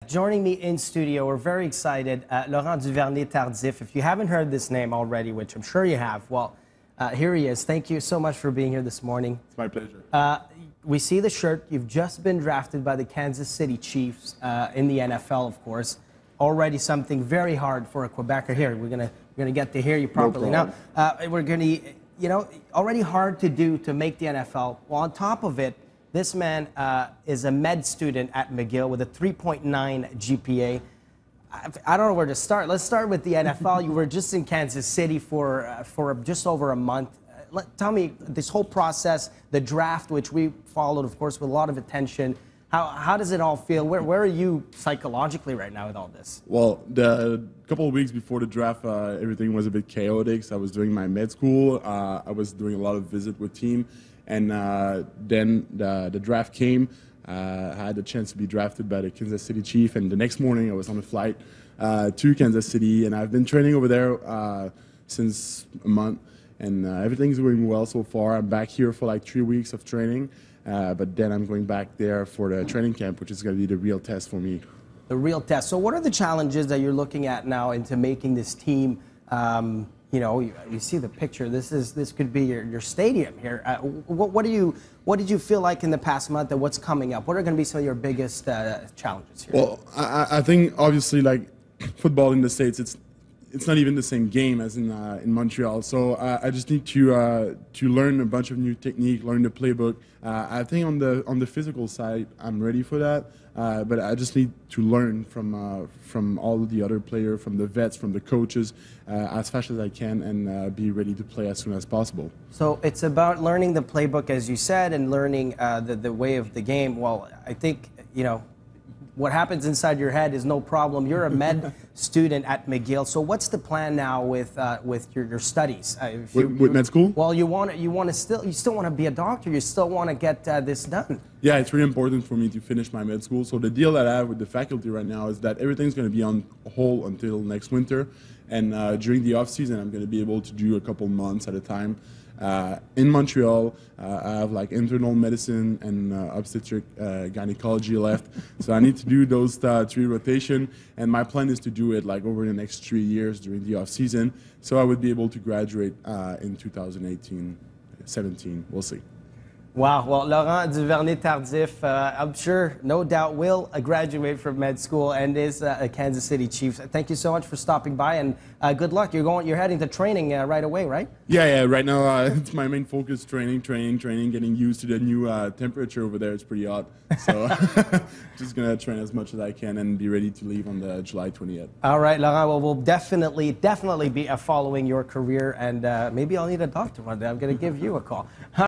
joining me in studio, we're very excited, Laurent Duvernay-Tardif. If you haven't heard this name already, which I'm sure you have, well, here he is. Thank you so much for being here this morning. It's my pleasure. We see the shirt. You've just been drafted by the Kansas City Chiefs in the NFL, of course. Already something very hard for a Quebecer here. We're gonna get to hear you properly now. We're gonna, already hard to do to make the NFL. Well, on top of it, this man is a med student at McGill with a 3.9 GPA. I don't know where to start. Let's start with the NFL. You were just in Kansas City for just over a month. Tell me this whole process, the draft, which we followed, of course, with a lot of attention. How does it all feel? Where are you psychologically right now with all this? Well, the couple of weeks before the draft, everything was a bit chaotic. So I was doing my med school. I was doing a lot of visit with team. And then the draft came. I had the chance to be drafted by the Kansas City Chiefs. And the next morning, I was on a flight to Kansas City. And I've been training over there since a month. And everything's going well so far. I'm back here for like 3 weeks of training. But then I'm going back there for the training camp, which is going to be the real test for me. The real test. So what are the challenges that you're looking at now into making this team? You see the picture. This could be your stadium here. What did you feel like in the past month, and what's coming up? What are going to be some of your biggest challenges here? Well, I think obviously like football in the States, it's not even the same game as in Montreal. So I just need to learn a bunch of new technique, learn the playbook. I think on the physical side, I'm ready for that. But I just need to learn from all the other players, from the vets, from the coaches, as fast as I can, and be ready to play as soon as possible. So it's about learning the playbook, as you said, and learning the way of the game. Well, I think what happens inside your head is no problem. You're a med student at McGill. So what's the plan now with your studies? With med school? Well, you still want to be a doctor. You still want to get this done. Yeah, it's really important for me to finish my med school. So the deal that I have with the faculty right now is that everything's going to be on hold until next winter. And during the off season, I'm going to be able to do a couple months at a time. In Montreal, I have like internal medicine and obstetric gynecology left. So I need to do those 3 rotations, and my plan is to do it like over the next 3 years during the off season. So I would be able to graduate in 2018, 17. We'll see. Wow. Well, Laurent Duvernay-Tardif, I'm sure, no doubt, will graduate from med school and is a Kansas City Chiefs. Thank you so much for stopping by, and good luck. You're heading to training right away, right? Yeah. Right now, it's my main focus: training, getting used to the new temperature over there. It's pretty hot, so just gonna train as much as I can and be ready to leave on the July 20th. All right, Laurent. Well, we'll definitely be following your career, and maybe I'll need a doctor one day. I'm gonna give you a call.